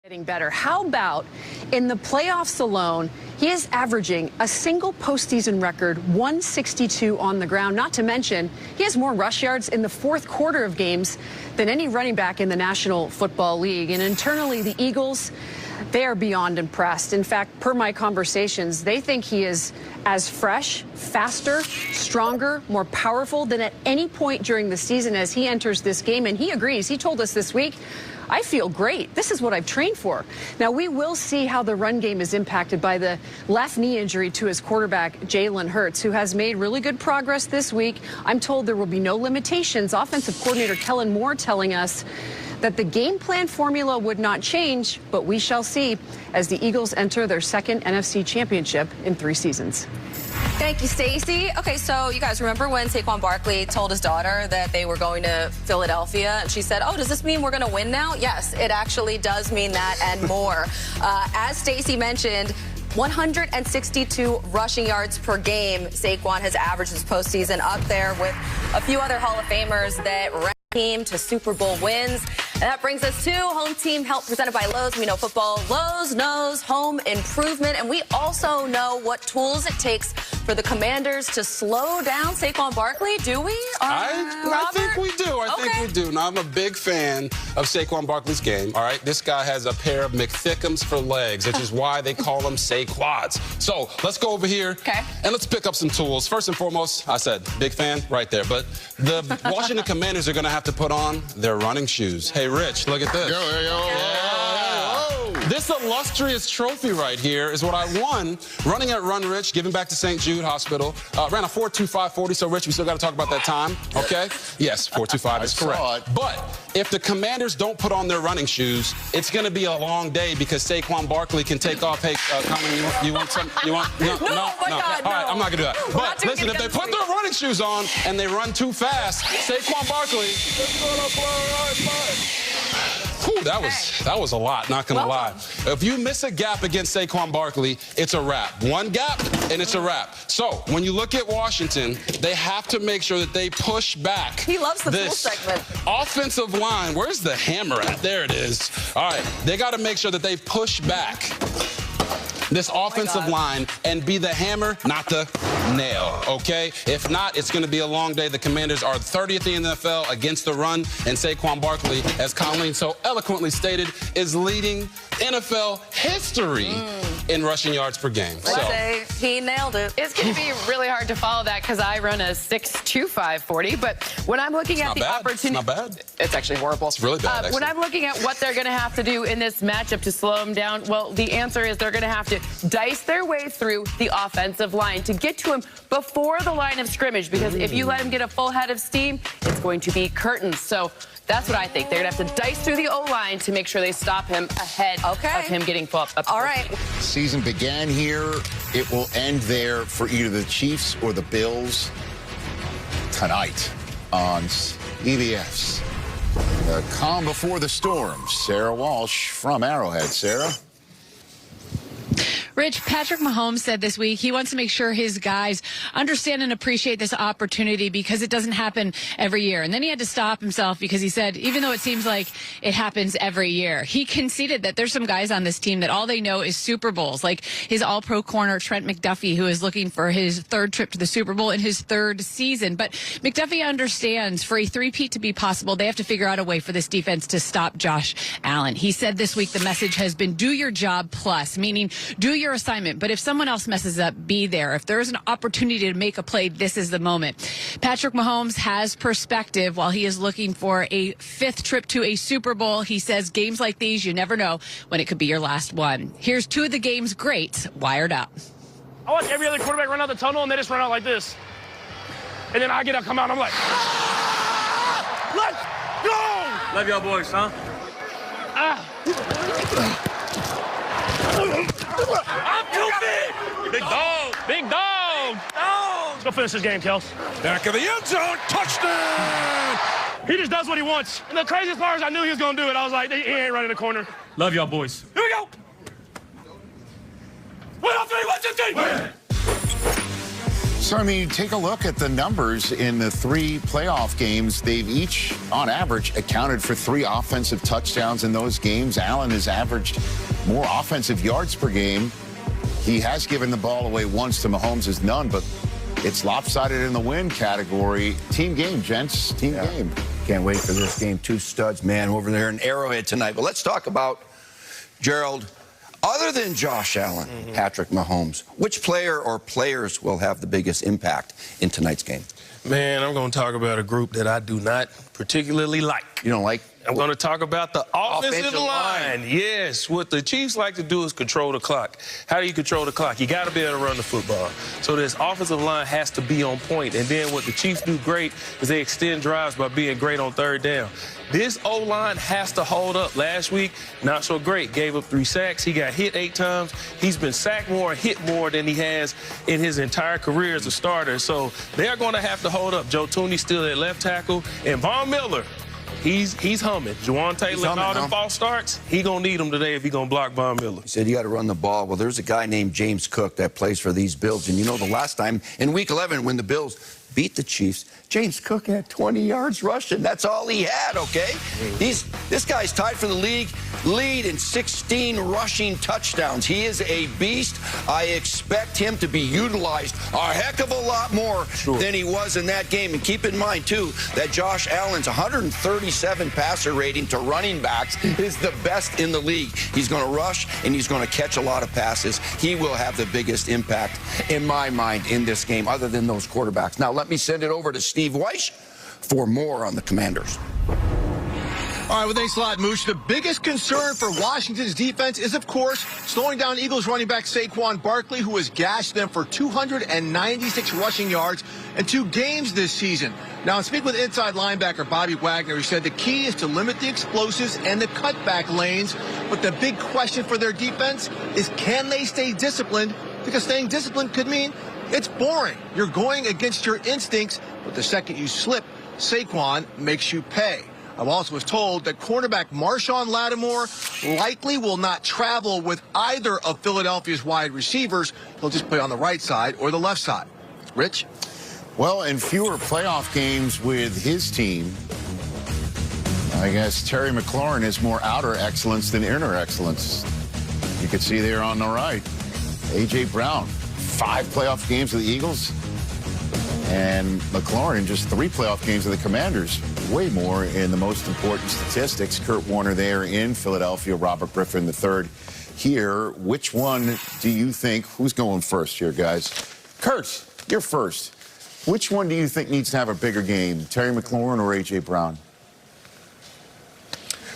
Getting better. How about in the playoffs alone, he is averaging a single postseason record 162 on the ground. Not to mention, he has more rush yards in the fourth quarter of games than any running back in the National Football League. And internally, the Eagles, they are beyond impressed. In fact, per my conversations, they think he is as fresh, faster, stronger, more powerful than at any point during the season as he enters this game. And he agrees. He told us this week, I feel great. This is what I've trained for. Now, we will see how the run game is impacted by the left knee injury to his quarterback, Jalen Hurts, who has made really good progress this week. I'm told there will be no limitations. Offensive coordinator Kellen Moore telling us that the game plan formula would not change, but we shall see as the Eagles enter their second NFC championship in 3 seasons. Thank you, Stacey. Okay, so you guys remember when Saquon Barkley told his daughter that they were going to Philadelphia, and she said, oh, does this mean we're going to win now? Yes, it actually does mean that and more. As Stacey mentioned, 162 rushing yards per game Saquon has averaged this postseason, up there with a few other Hall of Famers that ran team to Super Bowl wins. And that brings us to Home Team Help presented by Lowe's. We know football. Lowe's knows home improvement, and we also know what tools it takes for the Commanders to slow down Saquon Barkley. Do we? I think we do. I think we do. Now, I'm a big fan of Saquon Barkley's game. All right, this guy has a pair of McThickums for legs, which is why they call him Saquads. So let's go over here and let's pick up some tools. First and foremost, I said big fan right there, but the Washington Commanders are going to have to put on their running shoes. Hey, Rich, look at this. This illustrious trophy right here is what I won running at Run Rich, giving back to St. Jude Hospital. Ran a 4.2540, so Rich, we still got to talk about that time, okay? Yes, 4.25 is correct. But if the Commanders don't put on their running shoes, it's going to be a long day because Saquon Barkley can take off. Hey, Common, you want some? You want? No. God, All right, I'm not going to do that. But listen, if they put their running shoes on and they run too fast, Saquon Barkley. Whew, that was a lot, not going to lie. If you miss a gap against Saquon Barkley, it's a wrap. One gap, and it's a wrap. So when you look at Washington, they have to make sure that they push back. He loves the full segment. Offensive line, where's the hammer at? There it is. All right, they got to make sure that they push back this offensive line and be the hammer, not the nail, okay? If not, it's going to be a long day. The Commanders are 30th in the NFL against the run, and Saquon Barkley, as Colleen so eloquently stated, is leading NFL history in rushing yards per game. Say he nailed it. It's going to be really hard to follow that because I run a 6.2540, but when I'm looking at the opportunity... It's not bad. It's actually horrible. It's really bad, when I'm looking at what they're going to have to do in this matchup to slow him down, well, the answer is they're going to have to dice their way through the offensive line to get to him before the line of scrimmage, because if you let him get a full head of steam, it's going to be curtains. So that's what I think. They're going to have to dice through the O-line to make sure they stop him ahead of him getting up. All right. Season began here. It will end there for either the Chiefs or the Bills tonight on CBS. The calm before the storm. Sarah Walsh from Arrowhead. Sarah? Rich, Patrick Mahomes said this week he wants to make sure his guys understand and appreciate this opportunity because it doesn't happen every year. And then he had to stop himself because he said, even though it seems like it happens every year, he conceded that there's some guys on this team that all they know is Super Bowls, like his all-pro corner, Trent McDuffie, who is looking for his 3rd trip to the Super Bowl in his 3rd season. But McDuffie understands for a three-peat to be possible, they have to figure out a way for this defense to stop Josh Allen. He said this week the message has been do your job plus, meaning do your assignment, but if someone else messes up, be there. If there is an opportunity to make a play, this is the moment. Patrick Mahomes has perspective while he is looking for a 5th trip to a Super Bowl. He says games like these, you never know when it could be your last one. Here's 2 of the game's greats wired up. I watch every other quarterback run out the tunnel, and they just run out like this. And then I get up, come out, and I'm like, let's go! Love y'all boys, huh? I'm too big! Big dog! Big dog! Let's go finish this game, Kels. Back of the end zone, touchdown! He just does what he wants. And the craziest part is I knew he was going to do it. I was like, he ain't running the corner. Love y'all boys. Here we go! 1, 2, 3, 1, 2, 3! So, I mean, take a look at the numbers in the 3 playoff games. They've each, on average, accounted for 3 offensive touchdowns in those games. Allen has averaged more offensive yards per game. He has given the ball away once to Mahomes, is none, but it's lopsided in the win category. Team game, gents. Team game. Can't wait for this game. 2 studs, man, over there in Arrowhead tonight. But let's talk about, Gerald, other than Josh Allen, Patrick Mahomes, which player or players will have the biggest impact in tonight's game? Man, I'm going to talk about a group that I do not particularly like. You don't like? I'm going to talk about the offensive line. Yes, what the Chiefs like to do is control the clock. How do you control the clock? You got to be able to run the football. So this offensive line has to be on point. And then what the Chiefs do great is they extend drives by being great on 3rd down. This O-line has to hold up. Last week, not so great. Gave up 3 sacks. He got hit 8 times. He's been sacked more and hit more than he has in his entire career as a starter. So they're going to have to hold up. Joe Tooney's still at left tackle. And Von Miller, he's humming. Juwan Taylor and all them false starts, he going to need them today if he's going to block Von Miller. He said you got to run the ball. Well, there's a guy named James Cook that plays for these Bills. And you know the last time in Week 11 when the Bills beat the Chiefs, James Cook had 20 yards rushing. That's all he had, okay? This guy's tied for the league lead in 16 rushing touchdowns. He is a beast. I expect him to be utilized a heck of a lot more than he was in that game. And keep in mind, too, that Josh Allen's 137 passer rating to running backs is the best in the league. He's going to rush, and he's going to catch a lot of passes. He will have the biggest impact, in my mind, in this game, other than those quarterbacks. Now, let me send it over to Steve Weiss for more on the Commanders. All right, well, thanks a lot, Moosh. The biggest concern for Washington's defense is, of course, slowing down Eagles running back Saquon Barkley, who has gashed them for 296 rushing yards in 2 games this season. Now, in speaking with inside linebacker Bobby Wagner, he said the key is to limit the explosives and the cutback lanes. But the big question for their defense is, can they stay disciplined? Because staying disciplined could mean it's boring. You're going against your instincts, but the second you slip, Saquon makes you pay. I also was told that cornerback Marshawn Lattimore likely will not travel with either of Philadelphia's wide receivers. He'll just play on the right side or the left side. Rich? Well, in fewer playoff games with his team, I guess Terry McLaurin is more outer excellence than inner excellence. You can see there on the right. A.J. Brown, 5 playoff games with the Eagles. And McLaurin, just 3 playoff games with the Commanders. Way more in the most important statistics. Kurt Warner there in Philadelphia, Robert Griffin III here. Which one do you think, who's going first here, guys? Kurt, you're first. Which one do you think needs to have a bigger game, Terry McLaurin or A.J. Brown?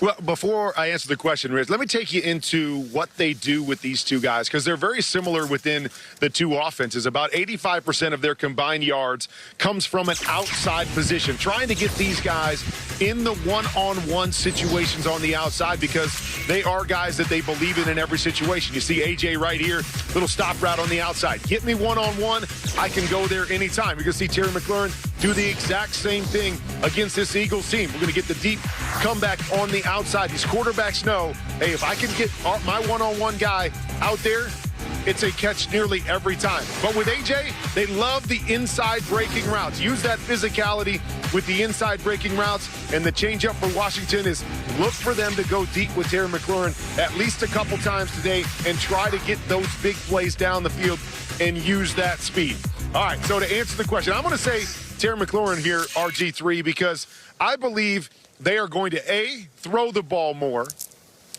Well, before I answer the question, Riz, let me take you into what they do with these 2 guys, because they're very similar within the 2 offenses. About 85% of their combined yards comes from an outside position, trying to get these guys in the one-on-one situations on the outside, because they are guys that they believe in every situation. You see A.J. right here, little stop route on the outside. Get me one-on-one, I can go there anytime. You're going to see Terry McLaurin do the exact same thing against this Eagles team. We're going to get the deep comeback on the outside. These quarterbacks know, hey, if I can get my one-on-one guy out there, it's a catch nearly every time. But with A.J., they love the inside breaking routes. Use that physicality with the inside breaking routes. And the changeup for Washington is look for them to go deep with Terry McLaurin at least a couple times today and try to get those big plays down the field and use that speed. All right, so to answer the question, I'm going to say Terry McLaurin here, RG3, because I believe they are going to, A, throw the ball more,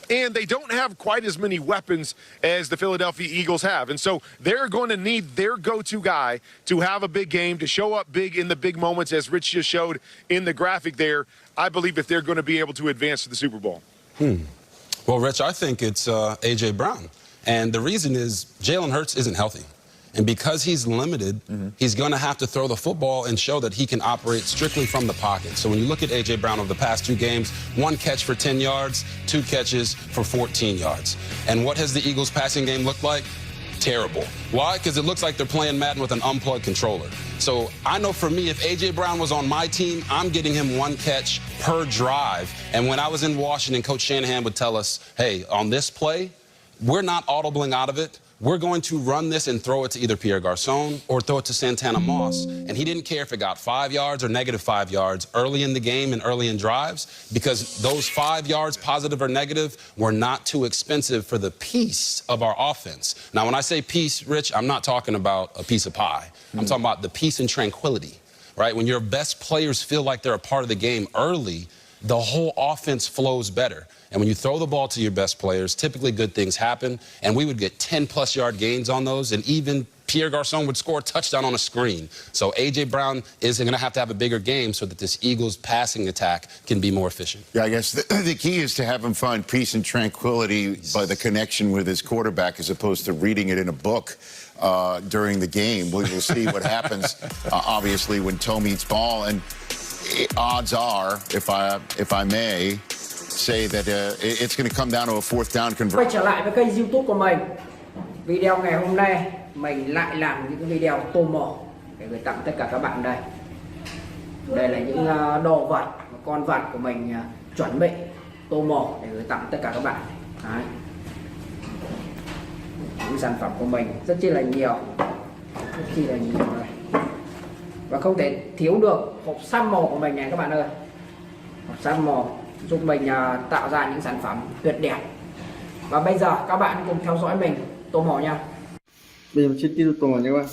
and they don't have quite as many weapons as the Philadelphia Eagles have. And so they're going to need their go-to guy to have a big game, to show up big in the big moments, as Rich just showed in the graphic there, I believe, if they're going to be able to advance to the Super Bowl. Well, Rich, I think it's A.J. Brown. And the reason is Jalen Hurts isn't healthy. And because he's limited, he's going to have to throw the football and show that he can operate strictly from the pocket. So when you look at A.J. Brown over the past 2 games, 1 catch for 10 yards, 2 catches for 14 yards. And what has the Eagles' passing game looked like? Terrible. Why? Because it looks like they're playing Madden with an unplugged controller. So I know for me, if A.J. Brown was on my team, I'm getting him 1 catch per drive. And when I was in Washington, Coach Shanahan would tell us, hey, on this play, we're not audibling out of it. we're going to run this and throw it to either Pierre Garçon or throw it to Santana Moss. And he didn't care if it got 5 yards or -5 yards early in the game and early in drives, because those 5 yards, positive or negative, were not too expensive for the piece of our offense. Now, when I say peace, Rich, I'm not talking about a piece of pie. I'm talking about the peace and tranquility, right? When your best players feel like they're a part of the game early, the whole offense flows better. And when you throw the ball to your best players, typically good things happen. And we would get 10-plus yard gains on those. And even Pierre Garçon would score a touchdown on a screen. So A.J. Brown is going to have a bigger game so that this Eagles passing attack can be more efficient. Yeah, I guess the key is to have him find peace and tranquility by the connection with his quarterback as opposed to reading it in a book during the game. We will see what happens, obviously, when toe meets ball. And odds are, if I may say, that it's going to come down to a 4th down conversion. Quay trở lại với kênh YouTube của mình. Video ngày hôm nay mình lại làm những cái video tô mổ để gửi tặng tất cả các bạn đây. Đây là những đồ vật, con vật của mình chuẩn bị tô mổ để gửi tặng tất cả các bạn. Đấy. Những sản phẩm của mình rất chi là nhiều, đây. Và không thể thiếu được hộp sample của mình này các bạn ơi. Hộp sample giúp mình tạo ra những sản phẩm tuyệt đẹp. Và bây giờ các bạn cùng theo dõi mình tô mổ nha. Bây giờ chi tiết tô mổ nha các bạn.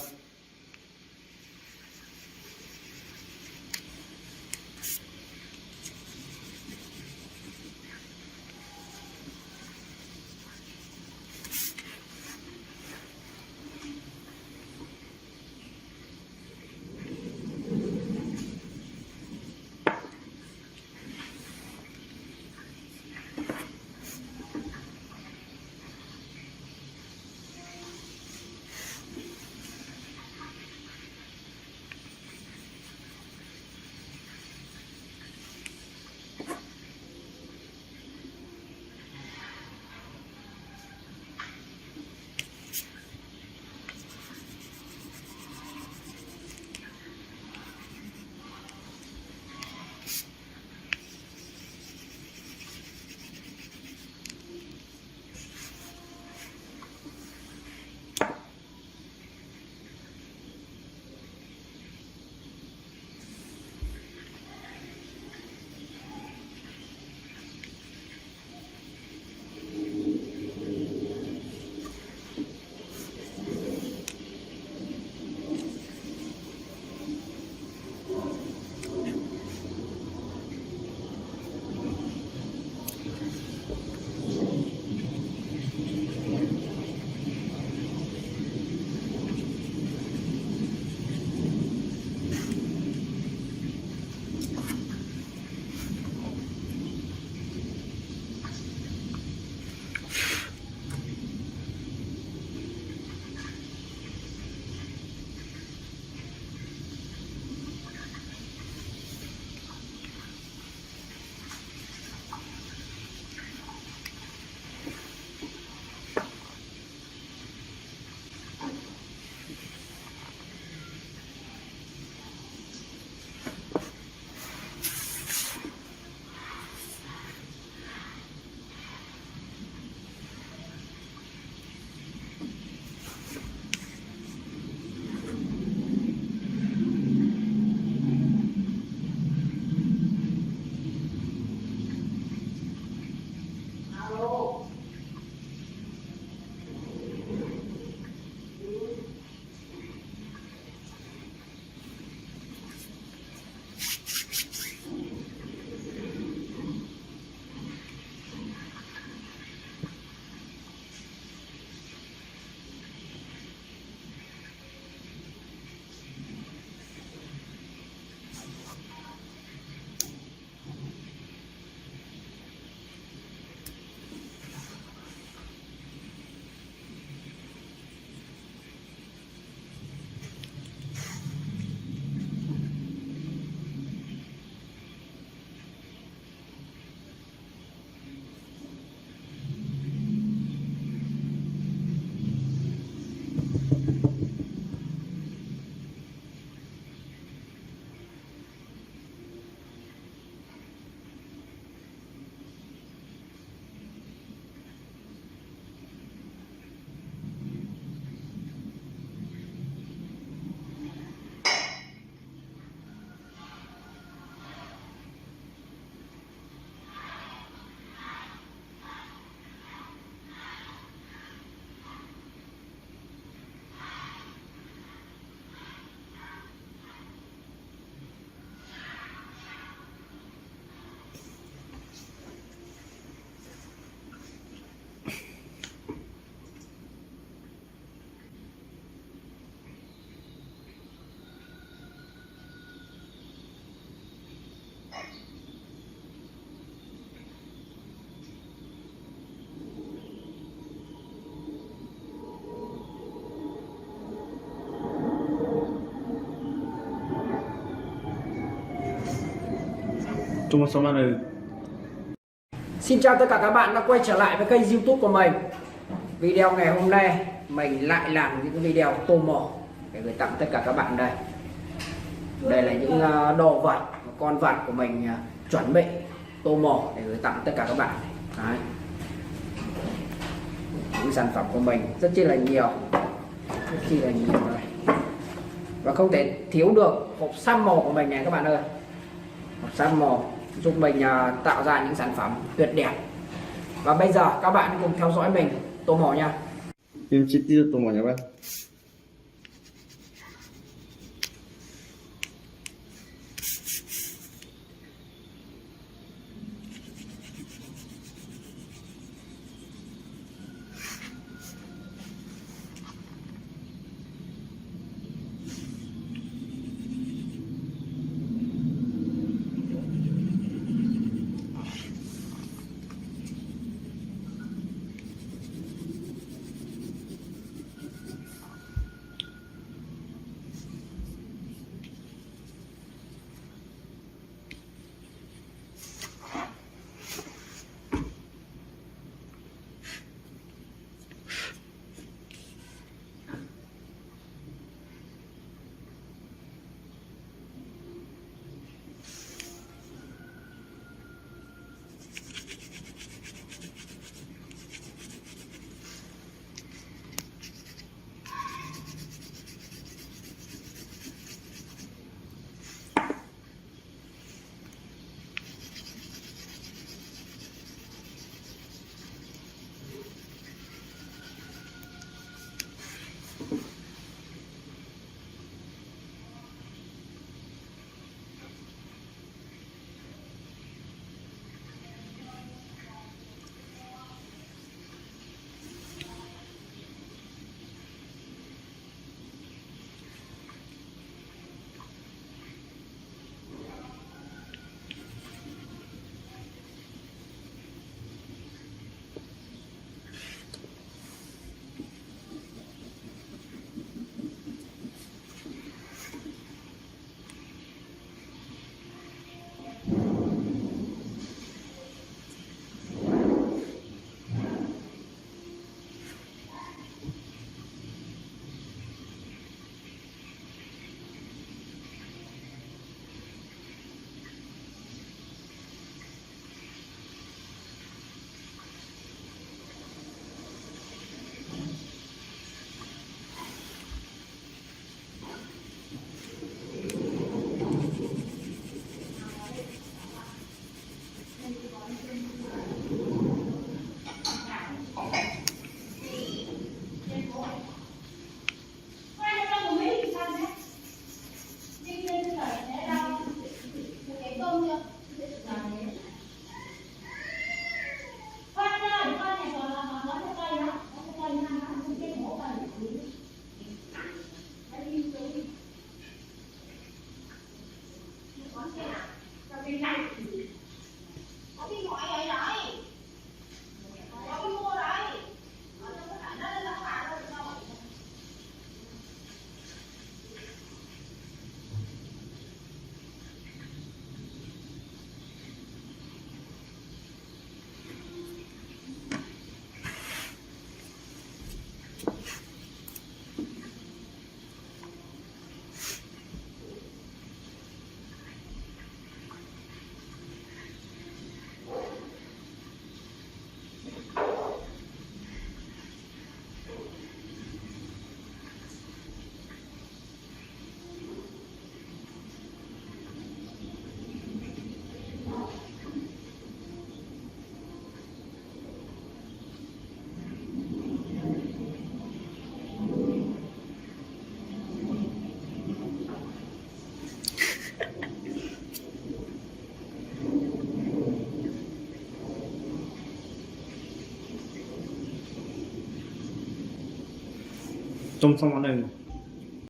Xin chào tất cả các bạn đã quay trở lại với kênh YouTube của mình. Video ngày hôm nay mình lại làm những video tô mỏ để gửi tặng tất cả các bạn đây. Đây là những đồ vật, con vật của mình chuẩn bị tô mỏ để gửi tặng tất cả các bạn. Đấy. Những sản phẩm của mình rất chi là nhiều, đây. Và không thể thiếu được hộp xăm màu của mình này các bạn ơi. Hộp xăm màu giúp mình tạo ra những sản phẩm tuyệt đẹp. Và bây giờ các bạn cùng theo dõi mình tô mỏ nha. chi tiết tô mỏ nha bạn. 좀 성화는